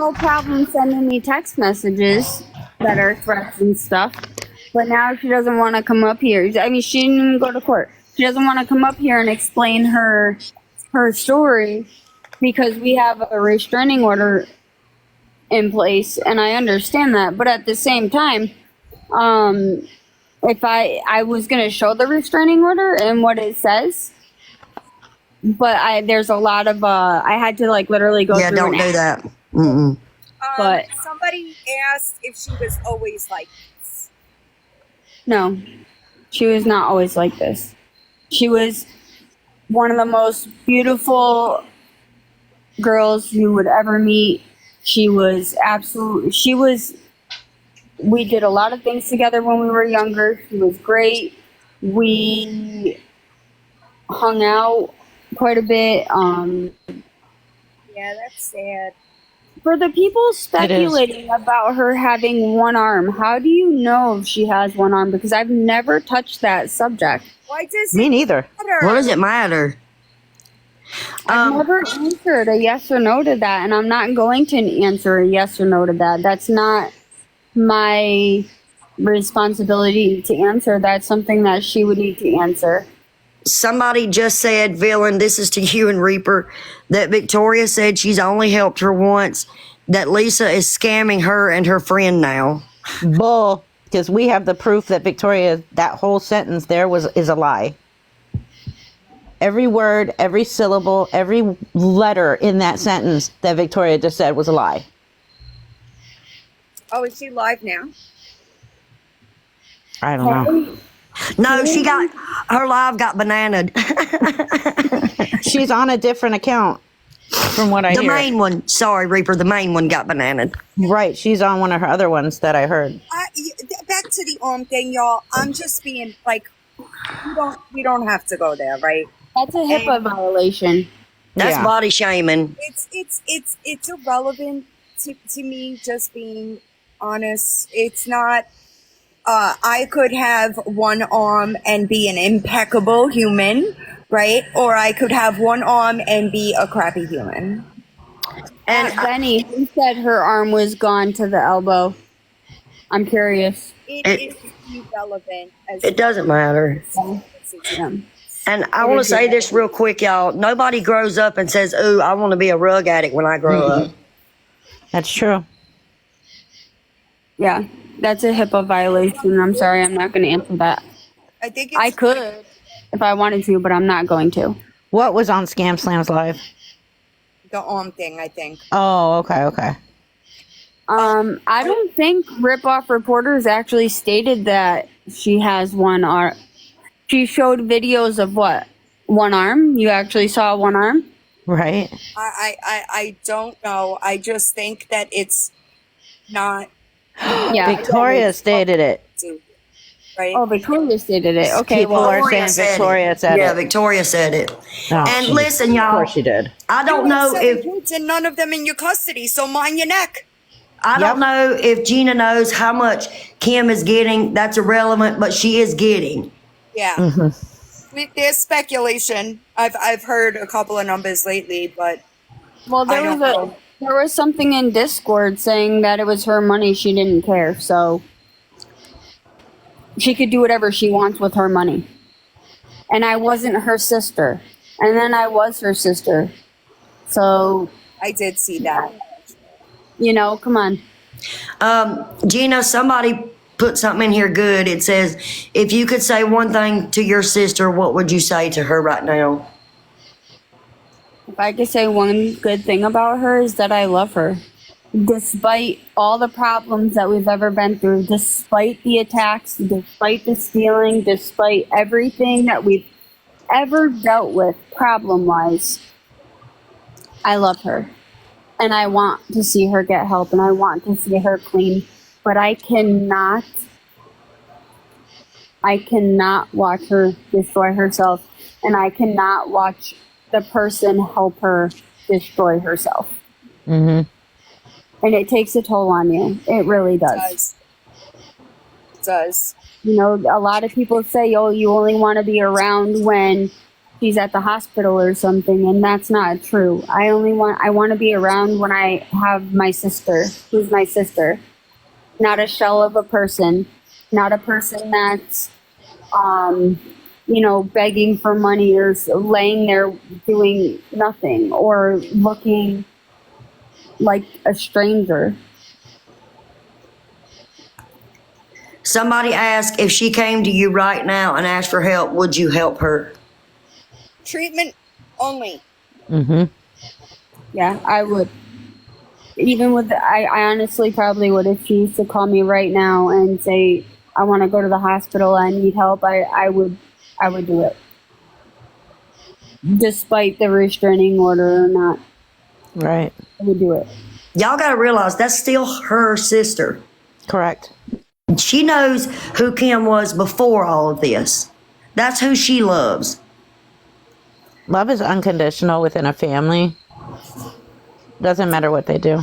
no problem sending me text messages that are threats and stuff. But now she doesn't want to come up here. I mean, she didn't even go to court. She doesn't want to come up here and explain her story because we have a restraining order in place, and I understand that. But at the same time, if I was going to show the restraining order and what it says, but there's a lot of I had to like literally go Yeah, through. don't do that. Mm-mm. But somebody asked if she was always like this. no, she was not always like this. She was one of the most beautiful girls you would ever meet. We did a lot of things together when we were younger. She was great. We hung out quite a bit. Yeah, that's sad. For the people speculating about her having one arm, how do you know if she has one arm? Because I've never touched that subject. Why does Me it neither. matter? What does it matter? I've never answered a yes or no to that, and I'm not going to answer a yes or no to that. That's not my responsibility to answer. That's something that she would need to answer. Somebody just said, Villain, this is to you and Reaper, that Victoria said she's only helped her once, that Lisa is scamming her and her friend now. Bull, because we have the proof that Victoria, that whole sentence there is a lie. Every word, every syllable, every letter in that sentence that Victoria just said was a lie. Oh, is she live now? I don't know. No, her live got bananaed. She's on a different account from what I The hear. main one. Sorry, Reaper. The main one got bananaed. Right. She's on one of her other ones that I heard. Back to the thing, y'all. I'm just being like, we don't have to go there, right? That's a HIPAA violation. That's Yeah. body shaming. It's irrelevant to me, just being honest. It's not. I could have one arm and be an impeccable human, right? Or I could have one arm and be a crappy human. And Benny, who said her arm was gone to the elbow? I'm curious. It is irrelevant. it doesn't matter. Yeah. And I want to say this real quick, y'all. Nobody grows up and says, ooh, I want to be a rug addict when I grow up. That's true. Yeah, that's a HIPAA violation. I'm sorry, I'm not going to answer that. I think I could if I wanted to, but I'm not going to. What was on Scam Slams Live? the arm thing, I think. Oh, okay. I don't think Ripoff Reporters actually stated that she has one arm. She showed videos of what? One arm? You actually saw one arm? Right. I don't know. I just think that it's not Yeah. Victoria stated it. right. Oh, Victoria stated it. Okay, People well, are saying Victoria said Yeah, it. Victoria said it. Oh, And she- listen, Of y'all, course she did. I don't You have know 7 if kids and none of them in your custody, so mind your neck. I don't know if Gina knows how much Kim is getting. That's irrelevant, but she is getting. Yeah. There's speculation. I've heard a couple of numbers lately, but well, I don't know. there was something in Discord saying that it was her money. She didn't care, so she could do whatever she wants with her money. And I wasn't her sister, and then I was her sister. So I did see that. come on. Gina, somebody put something in here good. It says, if you could say one thing to your sister, what would you say to her right now? If I could say one good thing about her is that I love her. Despite all the problems that we've ever been through, despite the attacks, despite the stealing, despite everything that we've ever dealt with problem-wise, I love her. And I want to see her get help, and I want to see her clean. But I cannot watch her destroy herself, and I cannot watch the person help her destroy herself. Mm-hmm. And it takes a toll on you. It really does. It does. A lot of people say, oh, you only want to be around when she's at the hospital or something, and that's not true. I want to be around when I have my sister, who's my sister, not a shell of a person, not a person that's, begging for money or laying there doing nothing or looking like a stranger. Somebody asked if she came to you right now and asked for help, would you help her? Treatment only. Mm-hmm. Yeah, I would. Even with, I honestly probably would if she used to call me right now and say, I want to go to the hospital, I need help, I would do it. Despite the restraining order or not, Right. I would do it. Y'all got to realize that's still her sister. Correct. She knows who Kim was before all of this. That's who she loves. Love is unconditional within a family. Doesn't matter what they do.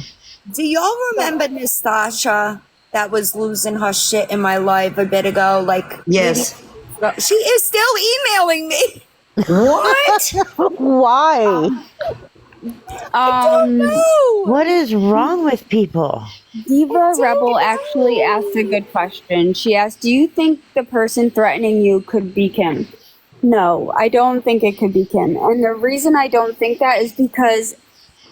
Do y'all remember Nastasha that was losing her shit in my life a bit ago? Like, Yes. maybe- she is still emailing me. What? Why? No. What is wrong with people? Diva Rebel actually asked a good question. She asked, do you think the person threatening you could be Kim? No, I don't think it could be Kim. And the reason I don't think that is because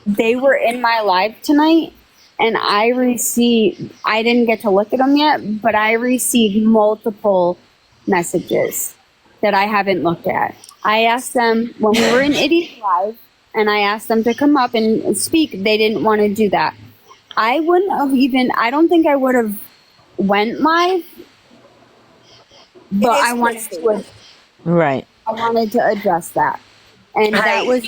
they were in my live tonight and I didn't get to look at them yet, but I received multiple messages that I haven't looked at. I asked them when we were in Iddy's live and I asked them to come up and speak. They didn't want to do that. I don't think I would have went live, but I wanted Right. to address that. And that Hey. was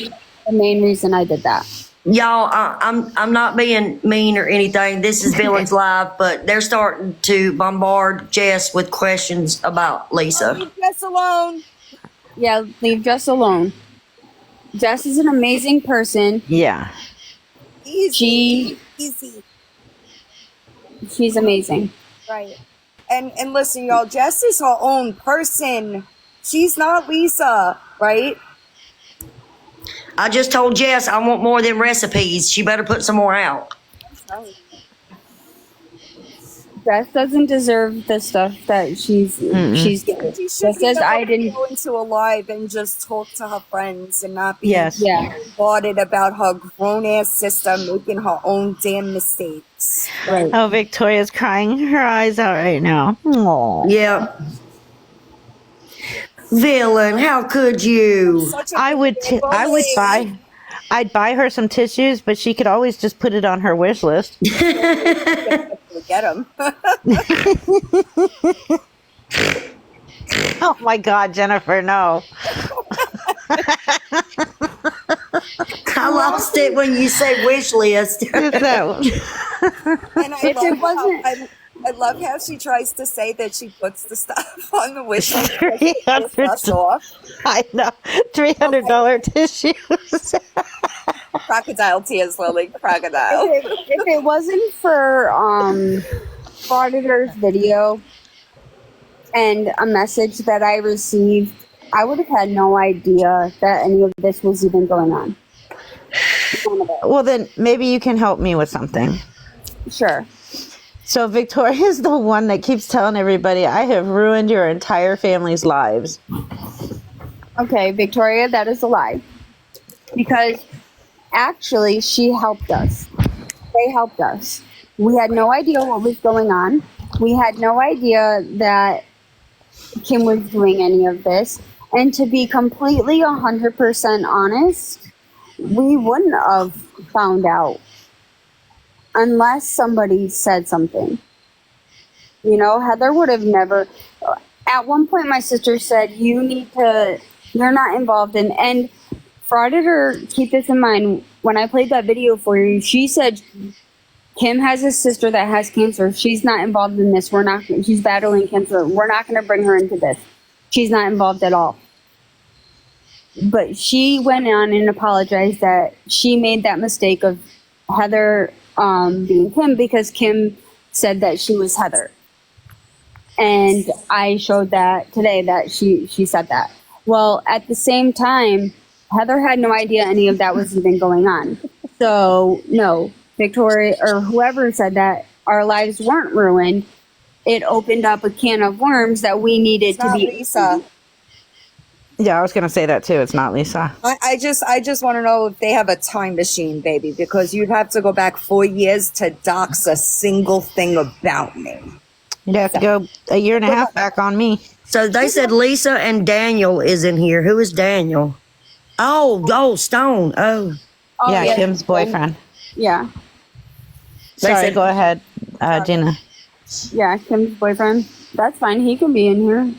the main reason I did that. Y'all, I'm not being mean or anything. This is Villains Live, but they're starting to bombard Jess with questions about Lisa. Leave Jess alone. Yeah, leave Jess alone. Jess is an amazing person. Yeah. Easy. Easy. She's amazing. Right. And listen, y'all, Jess is her own person. She's not Lisa, right? I just told Jess I want more than recipes. She better put some more out. Jess doesn't deserve the stuff that she's getting. She Just should as I didn't. go into a live and just talk to her friends and not be Yes. Yeah, bothered about her grown ass sister making her own damn mistakes. right. Oh, Victoria's crying her eyes out right now. Aww. Yeah. Villain, how could you? Such a I'd bully. buy her some tissues, but she could always just put it on her wish list. Get him. Oh my God, Jennifer, no. I lost it when you say wish list. Who's that one? And If it wasn't- I love how she tries to say that she puts the stuff on the wish list. $300. Off. I know. $300 tissues. Crocodile tears, Lily. Crocodile. If it wasn't for Frauditor's video and a message that I received, I would have had no idea that any of this was even going on. None of it. Well, then maybe you can help me with something. Sure. So Victoria's the one that keeps telling everybody, I have ruined your entire family's lives. Okay, Victoria, that is a lie. Because actually, she helped us. They helped us. We had no idea what was going on. We had no idea that Kim was doing any of this. And to be completely 100% honest, we wouldn't have found out unless somebody said something. You know, Heather would have never. At one point, my sister said, you're not involved in, and Frauditor, keep this in mind, when I played that video for you, she said, Kim has a sister that has cancer. She's not involved in this. She's battling cancer. We're not going to bring her into this. She's not involved at all. But she went on and apologized that she made that mistake of Heather being Kim because Kim said that she was Heather. And I showed that today that she said that. Well, at the same time, Heather had no idea any of that was even going on. So, no, Victoria or whoever said that our lives weren't ruined. It opened up a can of worms that we needed It's to not be. Lisa. Yeah, I was gonna say that too. It's not Lisa. I just want to know if they have a time machine, baby, because you'd have to go back 4 years to dox a single thing about me. You'd have to go a year and a half back on me. So they said Lisa and Daniel is in here. Who is Daniel? Oh, Stone. Oh. Oh, Yeah, Kim's boyfriend. Yeah, They Sorry, said- go ahead, Gina. yeah, Kim's boyfriend. That's fine. He can be in here.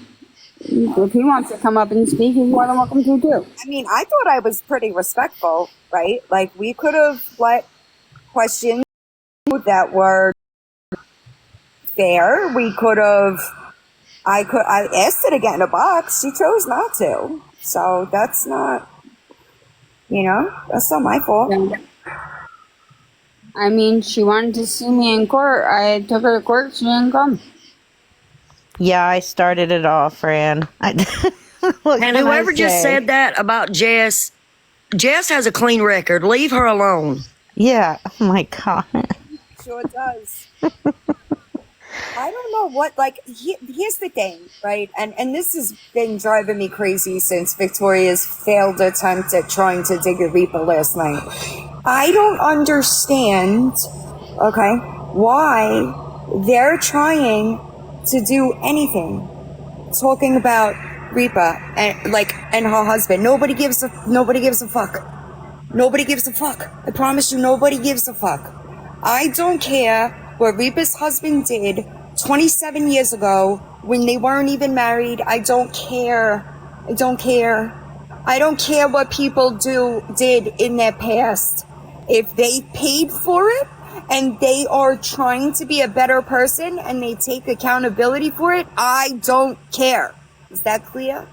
If he wants to come up and speak, he's more than welcome to too. I mean, I thought I was pretty respectful, right? Like, we could have let questions that were fair. We could have. I asked her to get in a box. She chose not to. So that's not. That's not my fault. Yeah. I mean, she wanted to see me in court. I took her to court. She didn't come. Yeah, I started it all, Fran. What And can I whoever just say? said that about Jess has a clean record. Leave her alone. Yeah. Oh my god. Sure does. I don't know what, here's the thing, right? And this has been driving me crazy since Victoria's failed attempt at trying to dig a Reaper last night. I don't understand, okay, why they're trying to do anything. Talking about Reaper and her husband. Nobody gives a fuck. Nobody gives a fuck. I promise you, nobody gives a fuck. I don't care what Reaper's husband did 27 years ago when they weren't even married. I don't care. I don't care. I don't care what people did in their past. If they paid for it and they are trying to be a better person and they take accountability for it, I don't care. Is that clear?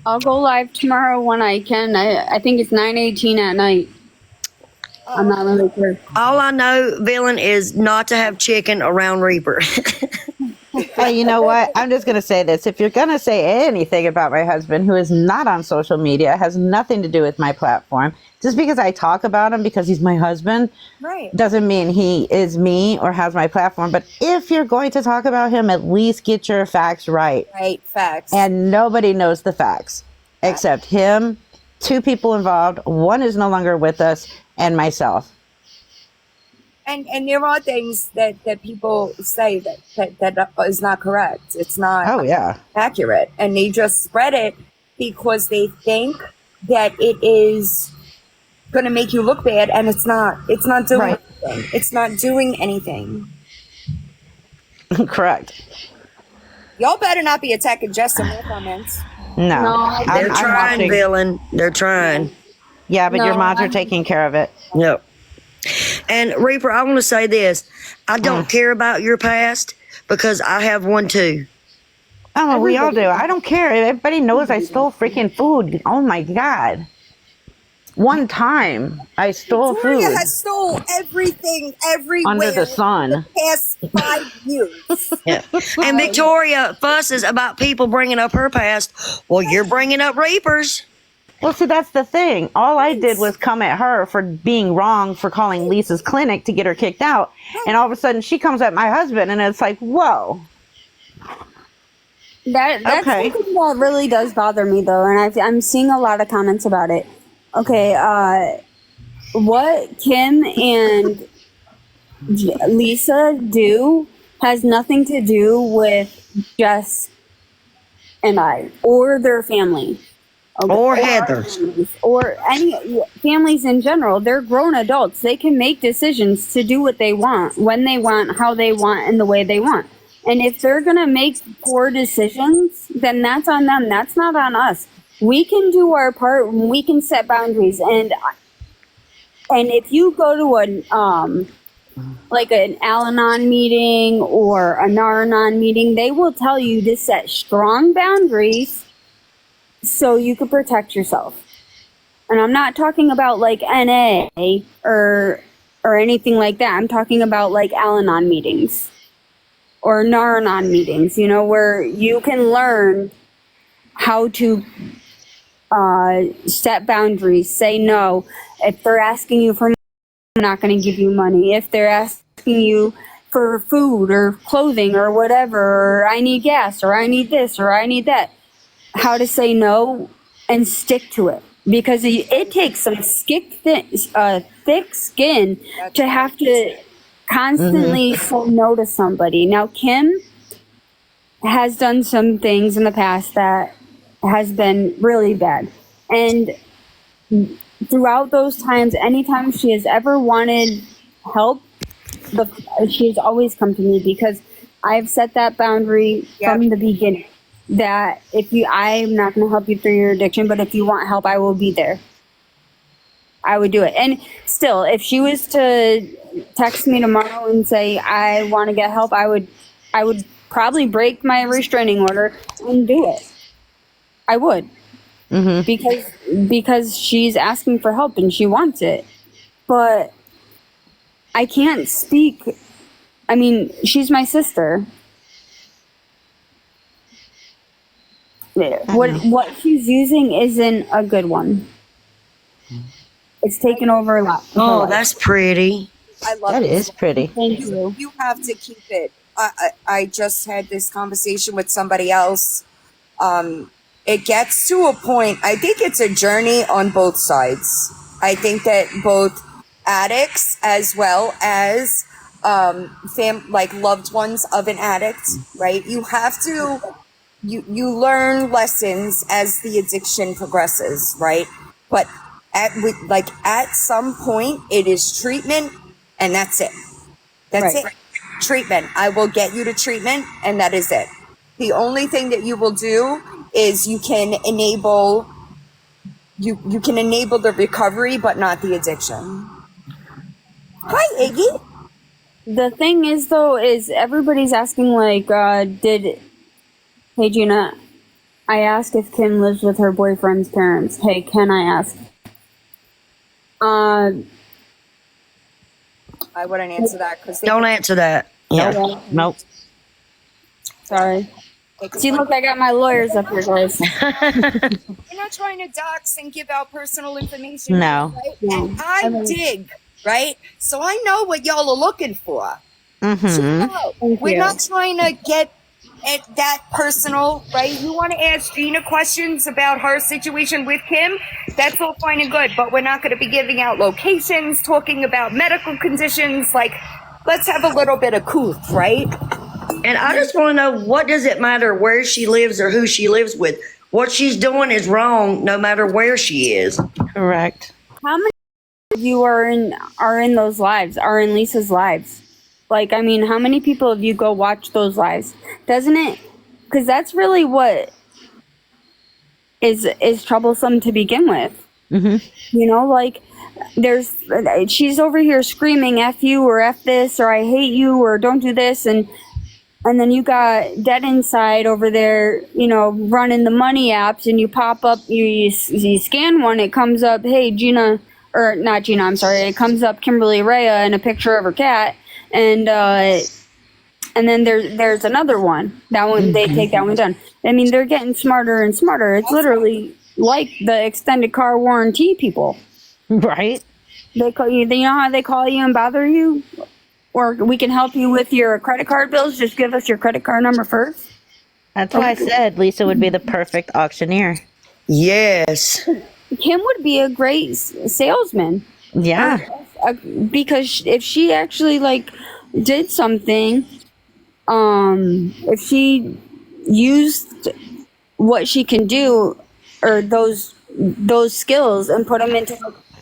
I'll go live tomorrow when I can. I think it's 9:18 at night. I'm not really sure. All I know, Villain, is not to have chicken around Reaper. Hey, you know what? I'm just going to say this. If you're going to say anything about my husband, who is not on social media, has nothing to do with my platform, just because I talk about him because he's my husband, Right. doesn't mean he is me or has my platform. But if you're going to talk about him, at least get your facts right. Right, facts. And nobody knows the facts except him, two people involved. One is no longer with us, and myself. And there are things that people say that is not correct. It's not Oh, yeah. accurate. And they just spread it because they think that it is going to make you look bad, and it's not. It's not doing Right. anything. It's not doing anything. Correct. Y'all better not be attacking Jess in their comments. No. No, They're I'm trying, watching. Villain. They're trying. Yeah, but your No, mods are I'm- taking care of it. Yep. And Reaper, I want to say this. I don't care about your past because I have one too. Oh, well, we all do. I don't care. Everybody knows I stole freaking food. Oh my god. One time I stole Victoria food has stole everything everywhere under the sun. past 5 years. Yeah. And Victoria fusses about people bringing up her past. Well, you're bringing up Reapers. Well, see, that's the thing. All I did was come at her for being wrong for calling Lisa's clinic to get her kicked out. And all of a sudden she comes at my husband and it's like, whoa. that's Okay. something that really does bother me though, and I'm seeing a lot of comments about it. Okay, what Kim and Lisa do has nothing to do with Jess and I or their family. Okay, Or our Heather's. families, or any families in general. They're grown adults. They can make decisions to do what they want, when they want, how they want, and the way they want. And if they're going to make poor decisions, then that's on them. That's not on us. We can do our part. We can set boundaries. And if you go to an like an Al-Anon meeting or a Nar-Anon meeting, they will tell you to set strong boundaries so you can protect yourself. And I'm not talking about like NA or anything like that. I'm talking about like Al-Anon meetings or Nar-Anon meetings, you know, where you can learn how to set boundaries, say no. If they're asking you for money, I'm not going to give you money. If they're asking you for food or clothing or whatever, or I need gas, or I need this, or I need that, how to say no and stick to it. Because it takes some thick skin to have to constantly say no to somebody. Now, Kim has done some things in the past that has been really bad. And throughout those times, anytime she has ever wanted help, she's always come to me, because I've set that boundary from the beginning. That I'm not going to help you through your addiction, but if you want help, I will be there. I would do it. And still, if she was to text me tomorrow and say, I want to get help, I would probably break my restraining order and do it. I would. Because she's asking for help and she wants it. But I can't speak. I mean, she's my sister. What she's using isn't a good one. It's taken over a lot. Oh, that's pretty. I love That it. is pretty. Thank you. You have to keep it. I just had this conversation with somebody else. It gets to a point, I think it's a journey on both sides. I think that both addicts as well as like loved ones of an addict, right? You have to, you learn lessons as the addiction progresses, right? But at some point, it is treatment, and that's it. That's Right. it. Treatment. I will get you to treatment, and that is it. The only thing that you will do is you can enable the recovery, but not the addiction. Hi, Iggy. The thing is, though, is everybody's asking, like, hey, Gina, I asked if Kim lives with her boyfriend's parents. Hey, can I ask? I wouldn't answer that because Don't answer that. Yeah. Nope. Sorry. See, look, I got my lawyers up here, guys. We're not trying to dox and give out personal information. No. Right? No. And I dig, right? So I know what y'all are looking for. Mm-hmm. No, Thank we're you. not trying to get at that personal, right? You want to ask Gina questions about her situation with Kim? That's all fine and good, but we're not going to be giving out locations, talking about medical conditions. Like, let's have a little bit of couth, right? And I just want to know, what does it matter where she lives or who she lives with? What she's doing is wrong no matter where she is. Correct. How many of you are in those lives, are in Lisa's lives? Like, I mean, how many people of you go watch those lives? Doesn't it? Because that's really what is troublesome to begin with. Mm-hmm. You know, like, she's over here screaming F you or F this or I hate you or don't do this, and then you got Dead Inside over there, you know, running the money apps, and you pop up, you scan one, it comes up, hey, Gina, or not Gina, I'm sorry, it comes up Kimberly Rhea and a picture of her cat, and then there's another one. That one, they take that one down. I mean, they're getting smarter and smarter. It's literally like the extended car warranty people. Right. They call you, you know how they call you and bother you? Or we can help you with your credit card bills. Just give us your credit card number first. That's why I said Lisa would be the perfect auctioneer. Yes. Kim would be a great salesman. Yeah. Because if she actually like did something, if she used what she can do or those skills and put them into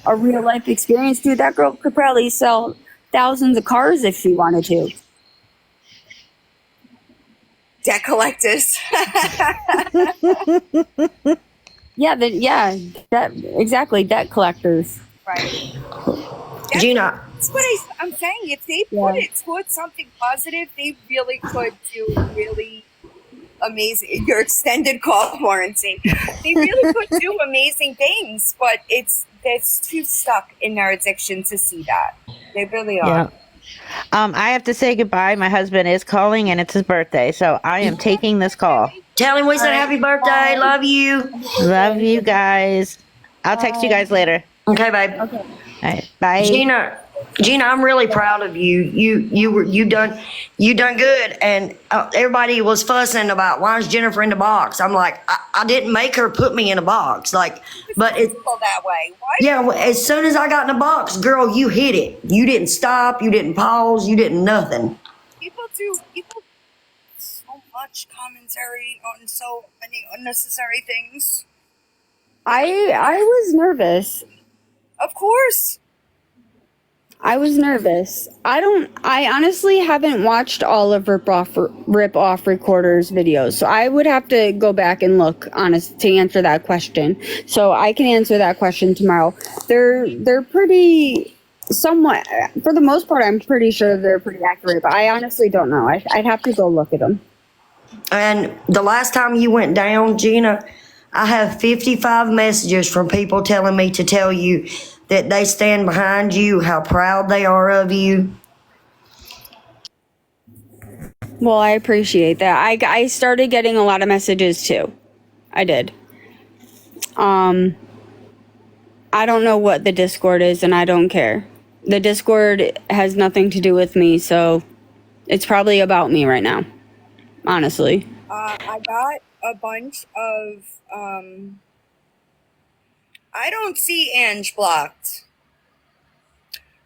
a real life experience, dude, that girl could probably sell thousands of cars if she wanted to. Debt collectors. That exactly, debt collectors. Right. Gina, That's what I'm saying. If they put it towards something positive, they really could do really amazing. Your extended call warranty. They really could do amazing things, but it's too stuck in their addiction to see that. They really are. Yeah. I have to say goodbye. My husband is calling, and it's his birthday, so I am taking this call. Tell him we said happy birthday. Love you. Love you guys. I'll text you guys later. Okay, babe. Okay. All right. Bye. Gina, I'm really proud of you. You done good. And everybody was fussing about why is Jennifer in the box. I'm like, I didn't make her put me in a box. Like, but it. Feel that way. Why? Yeah, well, as soon as I got in the box, girl, you hit it. You didn't stop. You didn't pause. You didn't nothing. People so much commentary on so many unnecessary things. I was nervous. Of course. I was nervous. I honestly haven't watched all of Rip Off Recorder's videos, so I would have to go back and look to answer that question. So I can answer that question tomorrow. They're pretty somewhat, for the most part, I'm pretty sure they're pretty accurate, but I honestly don't know. I'd have to go look at them. And the last time you went down, Gina, I have 55 messages from people telling me to tell you that they stand behind you, how proud they are of you. Well, I appreciate that. I started getting a lot of messages too. I did. I don't know what the Discord is, and I don't care. The Discord has nothing to do with me, so it's probably about me right now. Honestly. I got a bunch of I don't see Ange blocked.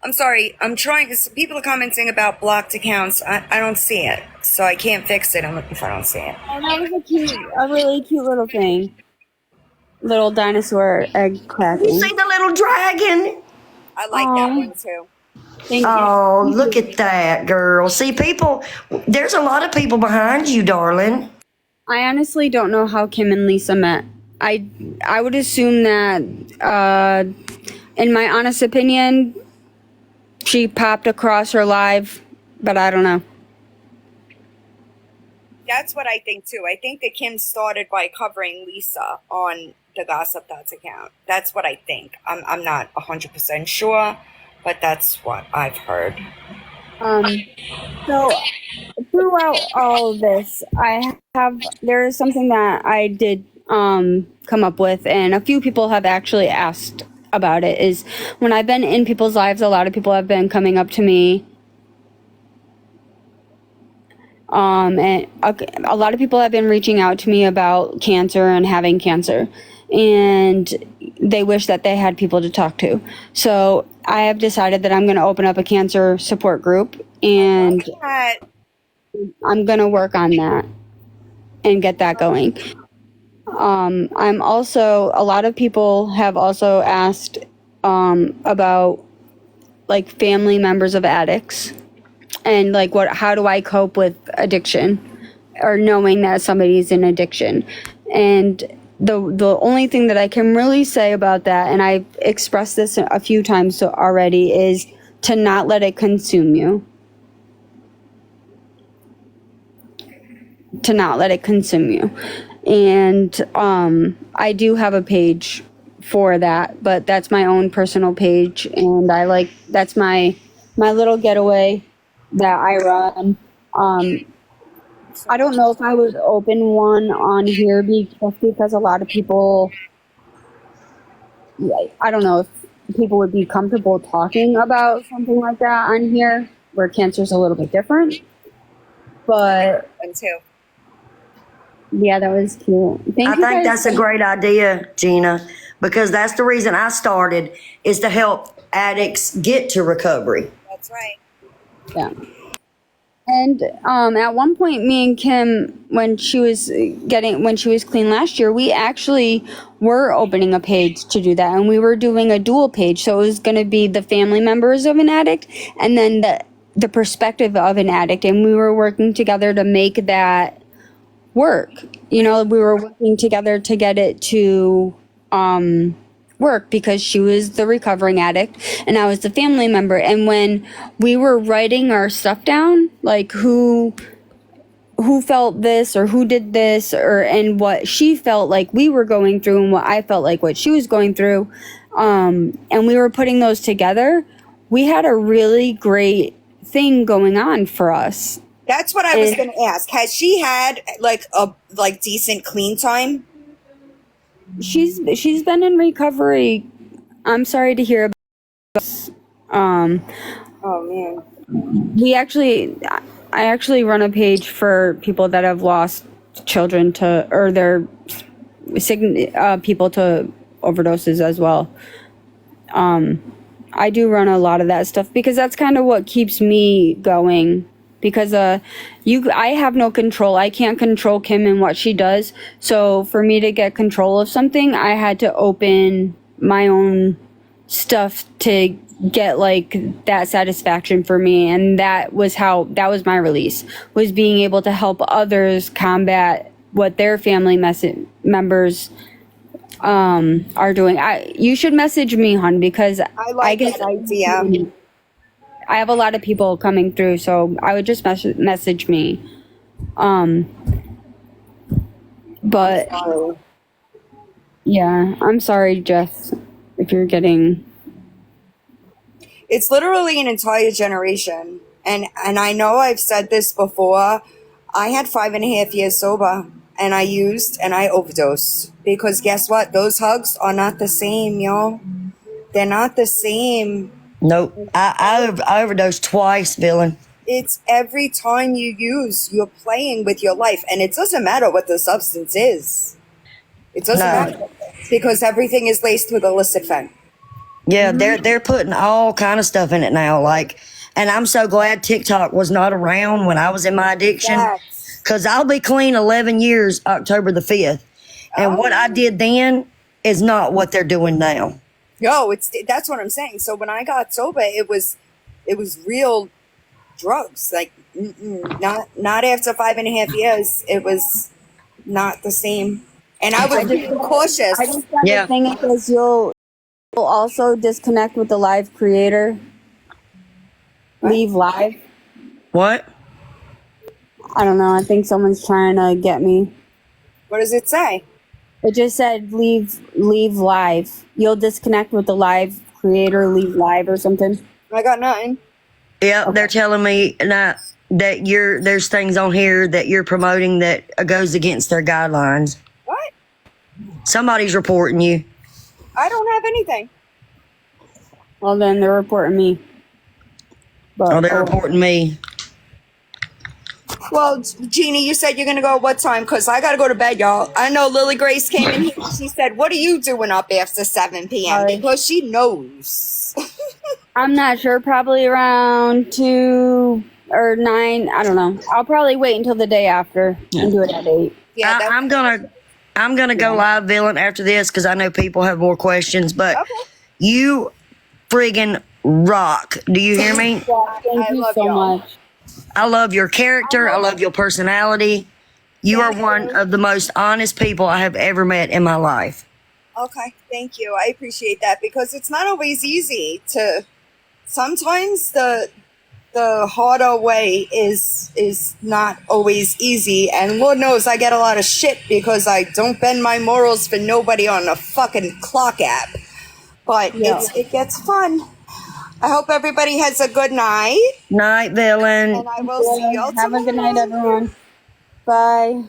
I'm sorry. I'm trying to. People are commenting about blocked accounts. I don't see it, so I can't fix it if I don't see it. Oh, that was a really cute little thing. Little dinosaur egg cracking. You see the little dragon? I like that one too. Thank Oh, you. look at that, girl. See, there's a lot of people behind you, darling. I honestly don't know how Kim and Lisa met. I would assume that, in my honest opinion, she popped across her live, but I don't know. That's what I think too. I think that Kim started by covering Lisa on the Gossip Thoughts account. That's what I think. I'm not 100% sure, but that's what I've heard. So throughout all of this, there is something that I did come up with, and a few people have actually asked about it, is when I've been in people's lives, a lot of people have been coming up to me, and a lot of people have been reaching out to me about cancer and having cancer, and they wish that they had people to talk to. So I have decided that I'm going to open up a cancer support group, and I'm going to work on that and get that going. I'm also, a lot of people have also asked about like family members of addicts and like how do I cope with addiction or knowing that somebody's in addiction. And the only thing that I can really say about that, and I've expressed this a few times already, is to not let it consume you. To not let it consume you. And I do have a page for that, but that's my own personal page, and that's my little getaway that I run. I don't know if I would open one on here because a lot of people, I don't know if people would be comfortable talking about something like that on here, where cancer's a little bit different. But Until yeah, that was cute. I think that's a great idea, Gina, because that's the reason I started, is to help addicts get to recovery. that's right. Yeah. And at one point, me and Kim, when she was clean last year, we actually were opening a page to do that, and we were doing a dual page. So it was going to be the family members of an addict, and then the perspective of an addict, and we were working together to make that work. We were working together to get it to work, because she was the recovering addict and I was the family member. And when we were writing our stuff down, like who felt this or who did this, and what she felt like we were going through and what I felt like what she was going through, and we were putting those together, we had a really great thing going on for us. That's what I was And going to ask. Has she had like a decent clean time? she's been in recovery. I'm sorry to hear about. Oh man. I actually run a page for people that have lost children to, or their people to overdoses as well. I do run a lot of that stuff because that's kind of what keeps me going. Because I have no control. I can't control Kim and what she does. So for me to get control of something, I had to open my own stuff to get like that satisfaction for me, and that was my release, was being able to help others combat what their family members are doing. You should message me, hon, because I like get that idea. I have a lot of people coming through, so I would just message me. But Oh. yeah, I'm sorry, Jess, if you're getting. It's literally an entire generation. And I know I've said this before. I had 5.5 years sober, and I used and I overdosed. Because guess what? Those hugs are not the same, y'all. They're not the same. Nope. I overdosed twice, villain. It's every time you use, you're playing with your life. And it doesn't matter what the substance is. It doesn't No. matter. Because everything is laced with illicit fentanyl. Yeah, they're putting all kind of stuff in it now. Like, and I'm so glad TikTok was not around when I was in my addiction, Yes. because I'll be clean 11 years October the 5th, and what I did then is not what they're doing now. No, that's what I'm saying. So when I got sober, it was real drugs. Like not after 5.5 years. It was not the same. And I was being cautious. I just got Yeah. the thing because you'll also disconnect with the live creator. Leave live. What? I don't know. I think someone's trying to get me. What does it say? It just said leave live. You'll disconnect with the live creator, leave live or something. I got nothing. Yeah, they're telling me that there's things on here that you're promoting that goes against their guidelines. What? Somebody's reporting you. I don't have anything. Well, then they're reporting me. But Oh, they're reporting me. Well, Jeannie, you said you're going to go at what time? Because I got to go to bed, y'all. I know Lily Grace came in here. She said, what are you doing up after 7 p.m.? Sorry. Because she knows. I'm not sure. Probably around 2 or 9. I don't know. I'll probably wait until the day after and do it at 8. Yeah, I'm gonna go live, villain, after this because I know people have more questions. But Okay. you friggin' rock. Do you hear me? Thank I you love so y'all. much. I love your character. I love your personality. You are one of the most honest people I have ever met in my life. Okay, thank you. I appreciate that because it's not always easy to. Sometimes the harder way is not always easy, and Lord knows I get a lot of shit because I don't bend my morals for nobody on a fucking clock app. But Yeah. it gets fun. I hope everybody has a good night, Night, villain. and I will see y'all Have a good night, tomorrow. everyone. Bye.